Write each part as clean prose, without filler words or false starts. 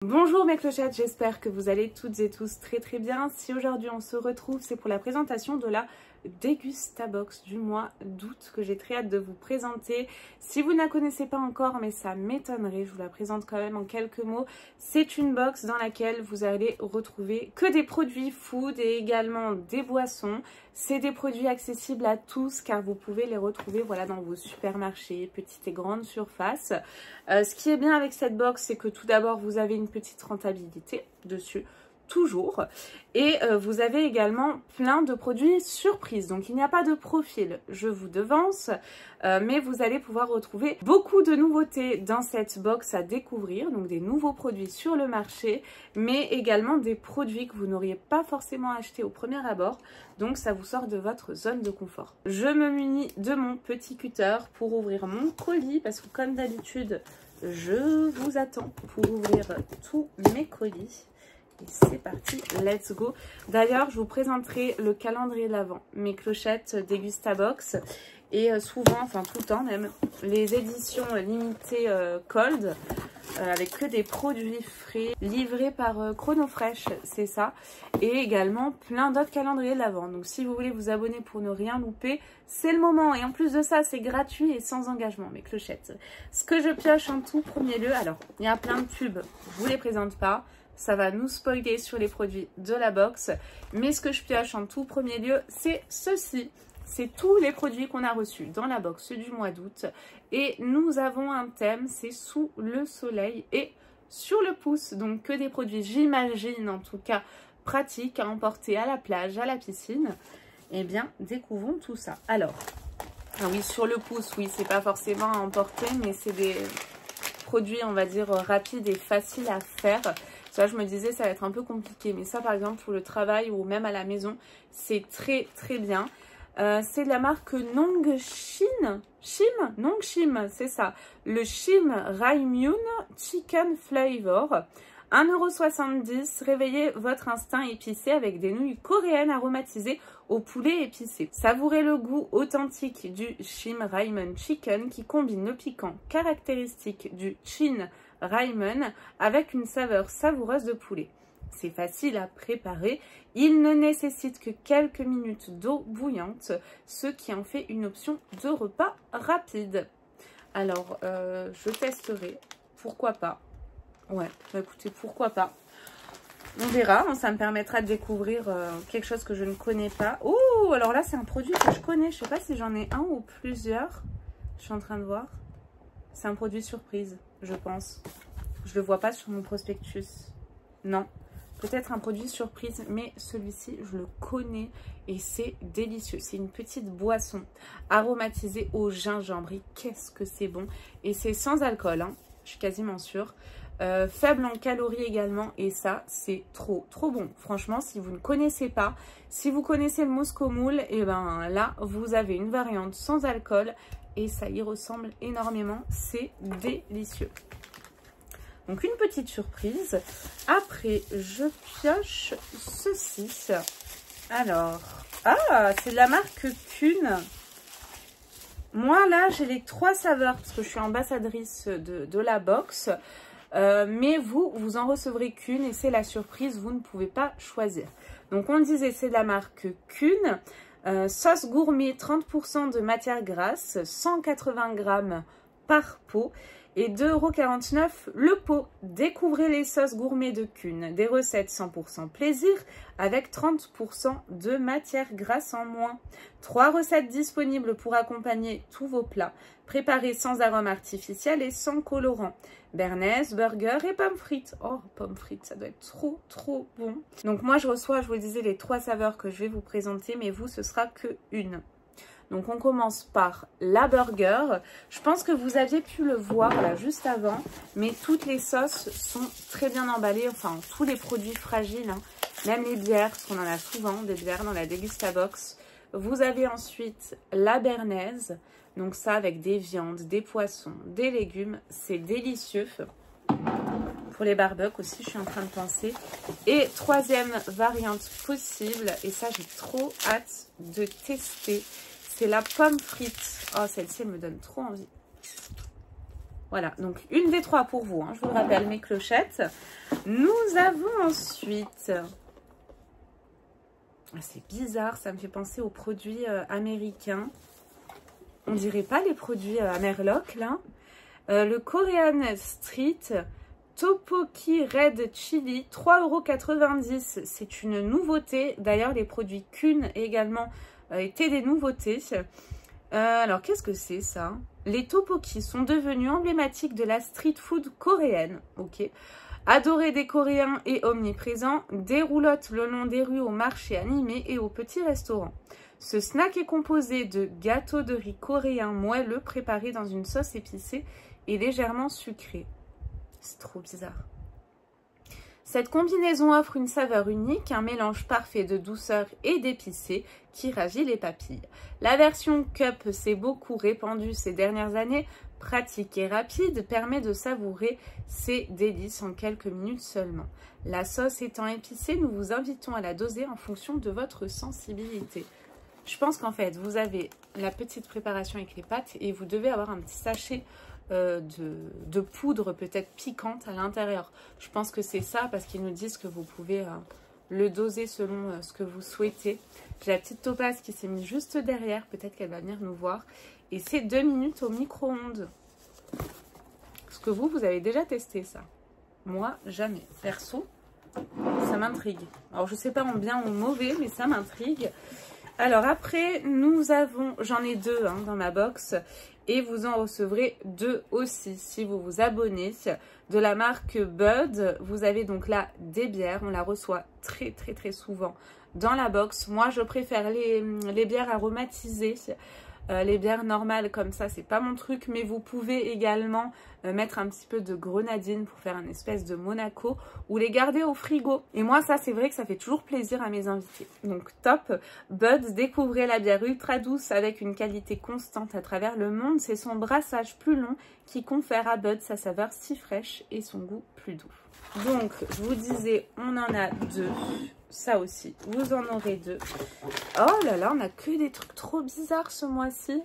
Bonjour mes clochettes, j'espère que vous allez toutes et tous très bien. Si aujourd'hui on se retrouve, c'est pour la présentation de la Degustabox du mois d'août que j'ai très hâte de vous présenter. Si vous ne la connaissez pas encore, mais ça m'étonnerait, je vous la présente quand même en quelques mots. C'est une box dans laquelle vous allez retrouver que des produits food et également des boissons. C'est des produits accessibles à tous car vous pouvez les retrouver voilà, dans vos supermarchés, petites et grandes surfaces. Ce qui est bien avec cette box, c'est que tout d'abord vous avez une petite rentabilité dessus. Toujours, et vous avez également plein de produits surprises, donc il n'y a pas de profil, je vous devance, mais vous allez pouvoir retrouver beaucoup de nouveautés dans cette box à découvrir, donc des nouveaux produits sur le marché, mais également des produits que vous n'auriez pas forcément achetés au premier abord, donc ça vous sort de votre zone de confort. Je me munis de mon petit cutter pour ouvrir mon colis, parce que comme d'habitude, je vous attends pour ouvrir tous mes colis. C'est parti, let's go. D'ailleurs, je vous présenterai le calendrier de l'Avent, mes clochettes Degustabox et souvent, enfin tout le temps même, les éditions limitées Cold avec que des produits frais livrés par Chronofresh, c'est ça, et également plein d'autres calendriers de l'Avent. Donc si vous voulez vous abonner pour ne rien louper, c'est le moment. Et en plus de ça, c'est gratuit et sans engagement, mes clochettes. Ce que je pioche en tout premier lieu, alors il y a plein de pubs, je vous les présente pas. Ça va nous spoiler sur les produits de la box. Mais ce que je pioche en tout premier lieu, c'est ceci. C'est tous les produits qu'on a reçus dans la box du mois d'août. Et nous avons un thème, c'est sous le soleil et sur le pouce. Donc que des produits, j'imagine en tout cas, pratiques à emporter à la plage, à la piscine. Eh bien, découvrons tout ça. Alors, ah oui, sur le pouce, oui, c'est pas forcément à emporter, mais c'est des produits, on va dire, rapides et faciles à faire. Ça, je me disais, ça va être un peu compliqué. Mais ça, par exemple, pour le travail ou même à la maison, c'est très bien. C'est de la marque Nongshim. Nongshim, c'est ça. Le Shim Raimyun Chicken Flavor. 1,70 €. Réveillez votre instinct épicé avec des nouilles coréennes aromatisées au poulet épicé. Savourez le goût authentique du Shim Raimyun Chicken qui combine le piquant caractéristique du Chin Ramen avec une saveur savoureuse de poulet. C'est facile à préparer, il ne nécessite que quelques minutes d'eau bouillante, ce qui en fait une option de repas rapide. Alors, je testerai, pourquoi pas. Ouais, bah écoutez, pourquoi pas. On verra, hein, ça me permettra de découvrir quelque chose que je ne connais pas. Oh, alors là, c'est un produit que je connais, je ne sais pas si j'en ai un ou plusieurs. Je suis en train de voir. C'est un produit surprise, je pense. Je le vois pas sur mon prospectus. Non. Peut-être un produit surprise, mais celui-ci, je le connais et c'est délicieux. C'est une petite boisson aromatisée au gingembre. Et qu'est-ce que c'est bon. Et c'est sans alcool, hein, je suis quasiment sûre. Faible en calories également. Et ça, c'est trop bon. Franchement, si vous ne connaissez pas, si vous connaissez le Moscow Mule, et ben là, vous avez une variante sans alcool. Et ça y ressemble énormément, c'est délicieux. Donc une petite surprise. Après, je pioche ceci. Alors, ah, c'est de la marque Kuhn. Moi là, j'ai les 3 saveurs parce que je suis ambassadrice de la box. Mais vous en recevrez qu'une et c'est la surprise, vous ne pouvez pas choisir. Donc on le disait, c'est de la marque Kuhn. Sauce gourmet, 30% de matière grasse, 180 grammes par pot et 2,49 € le pot. Découvrez les sauces gourmet de Kuhn, des recettes 100% plaisir avec 30% de matière grasse en moins. 3 recettes disponibles pour accompagner tous vos plats, préparés sans arôme artificiel et sans colorant. Béarnaise, burger et pommes frites. Oh, pommes frites, ça doit être trop bon. Donc moi, je reçois, je vous le disais, les 3 saveurs que je vais vous présenter, mais vous, ce sera que une. Donc on commence par la burger. Je pense que vous aviez pu le voir là juste avant, mais toutes les sauces sont très bien emballées, enfin tous les produits fragiles, hein. Même les bières, parce qu'on en a souvent des bières dans la Degustabox. Vous avez ensuite la béarnaise, donc ça avec des viandes, des poissons, des légumes, c'est délicieux. Pour les barbecues aussi, je suis en train de penser. Et troisième variante possible, et ça j'ai trop hâte de tester, c'est la pomme frite. Oh, celle-ci, elle me donne trop envie. Voilà, donc une des 3 pour vous, hein, je vous le rappelle, mes clochettes. Nous avons ensuite... C'est bizarre, ça me fait penser aux produits américains. On dirait pas les produits Amerloc, là. Le Korean Street Tteokbokki Red Chili, 3,90 €. C'est une nouveauté. D'ailleurs, les produits Kun également étaient des nouveautés. Alors, qu'est-ce que c'est ça? Les tteokbokki sont devenus emblématiques de la street food coréenne. Ok. Adorés des Coréens et omniprésents, des roulottes le long des rues, au marché animé et aux petits restaurants. Ce snack est composé de gâteaux de riz coréen moelleux préparés dans une sauce épicée et légèrement sucrée. C'est trop bizarre. Cette combinaison offre une saveur unique, un mélange parfait de douceur et d'épicé qui ravit les papilles. La version cup s'est beaucoup répandue ces dernières années, pratique et rapide, permet de savourer ces délices en quelques minutes seulement. La sauce étant épicée, nous vous invitons à la doser en fonction de votre sensibilité. Je pense qu'en fait, vous avez la petite préparation avec les pâtes et vous devez avoir un petit sachet de poudre peut-être piquante à l'intérieur. Je pense que c'est ça parce qu'ils nous disent que vous pouvez le doser selon ce que vous souhaitez. J'ai la petite Topaz qui s'est mise juste derrière, peut-être qu'elle va venir nous voir. Et c'est 2 minutes au micro-ondes. Est-ce que vous avez déjà testé ça? Moi, jamais. Perso, ça m'intrigue. Alors, je sais pas en bien ou en mauvais, mais ça m'intrigue. Alors après, nous avons, j'en ai 2 hein, dans ma box et vous en recevrez 2 aussi si vous vous abonnez. De la marque Bud, vous avez donc là des bières, on la reçoit très souvent dans la box. Moi, je préfère les bières aromatisées. Les bières normales comme ça, c'est pas mon truc, mais vous pouvez également mettre un petit peu de grenadine pour faire une espèce de Monaco ou les garder au frigo. Et moi, ça, c'est vrai que ça fait toujours plaisir à mes invités. Donc, top. Bud, découvrez la bière ultra douce avec une qualité constante à travers le monde. C'est son brassage plus long qui confère à Bud sa saveur si fraîche et son goût plus doux. Donc, je vous disais, on en a 2. Ça aussi, vous en aurez 2. Oh là là, on a que des trucs trop bizarres ce mois-ci.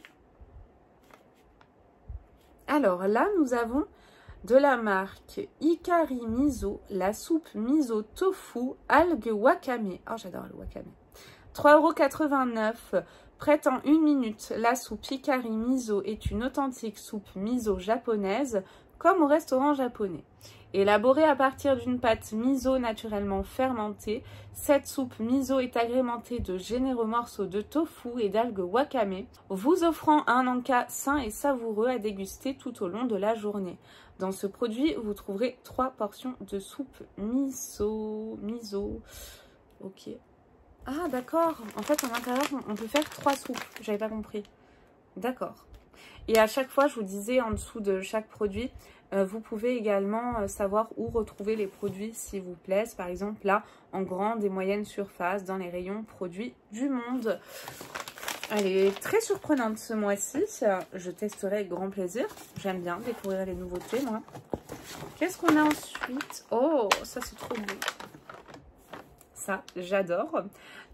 Alors là, nous avons de la marque Hikari Miso, la soupe miso tofu algue wakame. Oh, j'adore le wakame. 3,89 €. Prête en 1 minute, la soupe Hikari Miso est une authentique soupe miso japonaise, comme au restaurant japonais. Élaborée à partir d'une pâte miso naturellement fermentée, cette soupe miso est agrémentée de généreux morceaux de tofu et d'algues wakame, vous offrant un encas sain et savoureux à déguster tout au long de la journée. Dans ce produit, vous trouverez 3 portions de soupe miso. Ok. Ah d'accord, en fait à l'intérieur on peut faire 3 soupes, j'avais pas compris. D'accord. Et à chaque fois, je vous disais en dessous de chaque produit, vous pouvez également savoir où retrouver les produits s'ils vous plaisent. Par exemple, là, en grande et moyenne surface, dans les rayons produits du monde. Elle est très surprenante ce mois-ci. Je testerai avec grand plaisir. J'aime bien découvrir les nouveautés, moi. Qu'est-ce qu'on a ensuite? Oh, ça c'est trop beau. Ça, j'adore.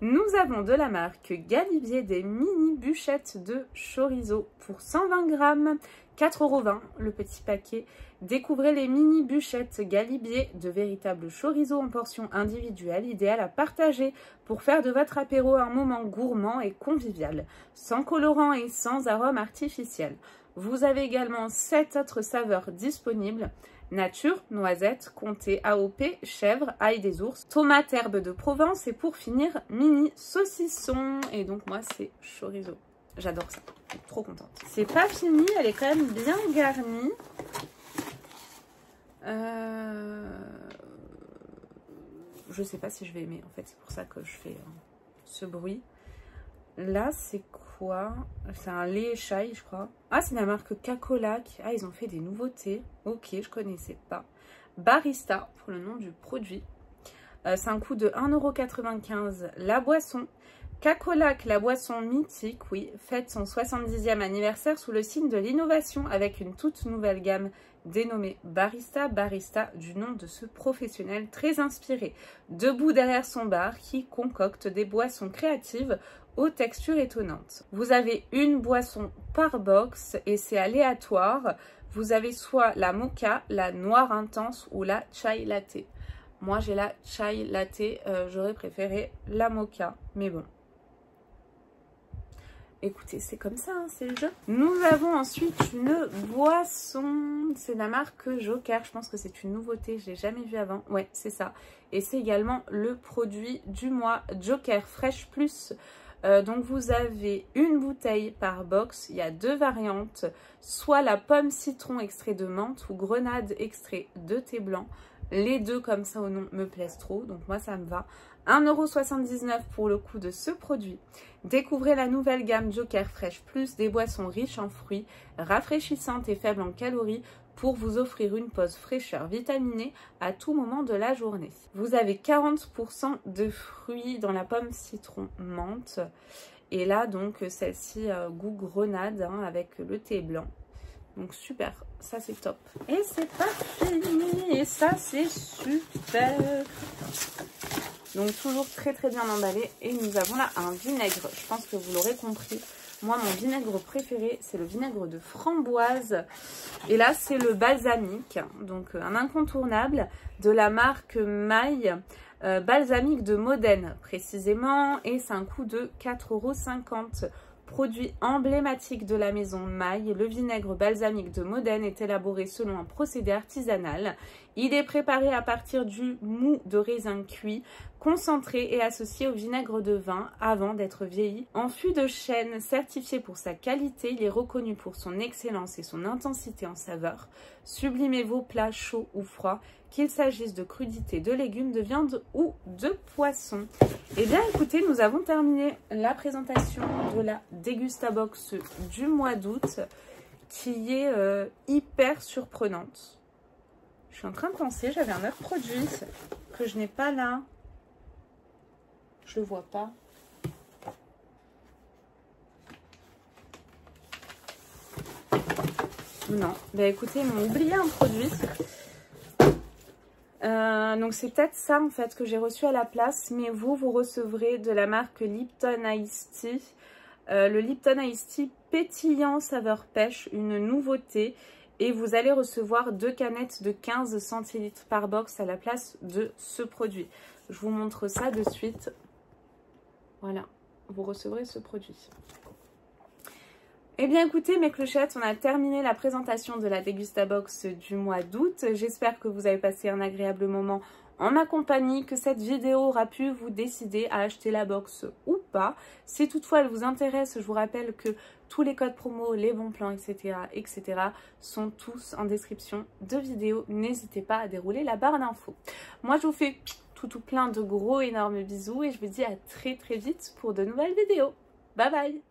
Nous avons de la marque Galibier des mini bûchettes de chorizo pour 120 grammes, 4,20 € le petit paquet. Découvrez les mini bûchettes Galibier, de véritables chorizo en portions individuelles, idéales à partager pour faire de votre apéro un moment gourmand et convivial, sans colorant et sans arôme artificiel. Vous avez également 7 autres saveurs disponibles. Nature, noisette, comté, AOP, chèvre, ail des ours, tomate, herbe de Provence et pour finir, mini saucisson. Et donc moi c'est chorizo. J'adore ça, je suis trop contente. C'est pas fini, elle est quand même bien garnie. Je sais pas si je vais aimer en fait, c'est pour ça que je fais ce bruit. Là c'est quoi? C'est un lait chai je crois. Ah c'est la marque Cacolac. Ah ils ont fait des nouveautés. Ok je connaissais pas. Barista pour le nom du produit. C'est un coût de 1,95 € la boisson. Cacolac, la boisson mythique, oui, fête son 70e anniversaire sous le signe de l'innovation avec une toute nouvelle gamme dénommée Barista. Barista du nom de ce professionnel très inspiré, debout derrière son bar qui concocte des boissons créatives aux textures étonnantes. Vous avez une boisson par box et c'est aléatoire. Vous avez soit la mocha, la noire intense ou la chai latte. Moi j'ai la chai latte, j'aurais préféré la mocha, mais bon. Écoutez, c'est comme ça, hein, c'est le jeu. Nous avons ensuite une boisson. C'est la marque Joker. Je pense que c'est une nouveauté. Je ne l'ai jamais vue avant. Ouais, c'est ça. Et c'est également le produit du mois Joker Fresh Plus. Donc vous avez une bouteille par box. Il y a 2 variantes. Soit la pomme citron extrait de menthe ou grenade extrait de thé blanc. Les deux comme ça au nom me plaisent trop. Donc moi ça me va. 1,79 € pour le coût de ce produit. Découvrez la nouvelle gamme Joker Fresh Plus, des boissons riches en fruits, rafraîchissantes et faibles en calories pour vous offrir une pause fraîcheur vitaminée à tout moment de la journée. Vous avez 40% de fruits dans la pomme citron menthe. Et là donc celle-ci goût grenade hein, avec le thé blanc. Donc super, ça c'est top. Et c'est pas fini, et ça c'est super. Donc toujours très très bien emballé. Et nous avons là un vinaigre. Je pense que vous l'aurez compris. Moi mon vinaigre préféré c'est le vinaigre de framboise. Et là c'est le balsamique. Donc un incontournable de la marque Maille. Balsamique de Modène précisément. Et c'est un coût de 4,50 €. Produit emblématique de la maison Maille, le vinaigre balsamique de Modène est élaboré selon un procédé artisanal. Il est préparé à partir du mou de raisin cuit, concentré et associé au vinaigre de vin avant d'être vieilli. En fût de chêne, certifié pour sa qualité, il est reconnu pour son excellence et son intensité en saveur. Sublimez vos plats chauds ou froids, qu'il s'agisse de crudités, de légumes, de viande ou de poisson. Eh bien écoutez, nous avons terminé la présentation de la Dégustabox du mois d'août qui est hyper surprenante. Je suis en train de penser, j'avais un autre produit que je n'ai pas là. Je le vois pas. Non, bah écoutez, ils m'ont oublié un produit. Donc c'est peut-être ça en fait que j'ai reçu à la place, mais vous recevrez de la marque Lipton Ice Tea. Le Lipton Ice Tea pétillant saveur pêche, une nouveauté. Et vous allez recevoir 2 canettes de 15 centilitres par box à la place de ce produit. Je vous montre ça de suite. Voilà, vous recevrez ce produit. Eh bien écoutez mes clochettes, on a terminé la présentation de la Dégustabox du mois d'août. J'espère que vous avez passé un agréable moment en ma compagnie, que cette vidéo aura pu vous décider à acheter la box ou pas. Si toutefois elle vous intéresse, je vous rappelle que tous les codes promo, les bons plans, etc. sont tous en description de vidéo. N'hésitez pas à dérouler la barre d'infos. Moi je vous fais tout plein de gros énormes bisous et je vous dis à très vite pour de nouvelles vidéos. Bye bye!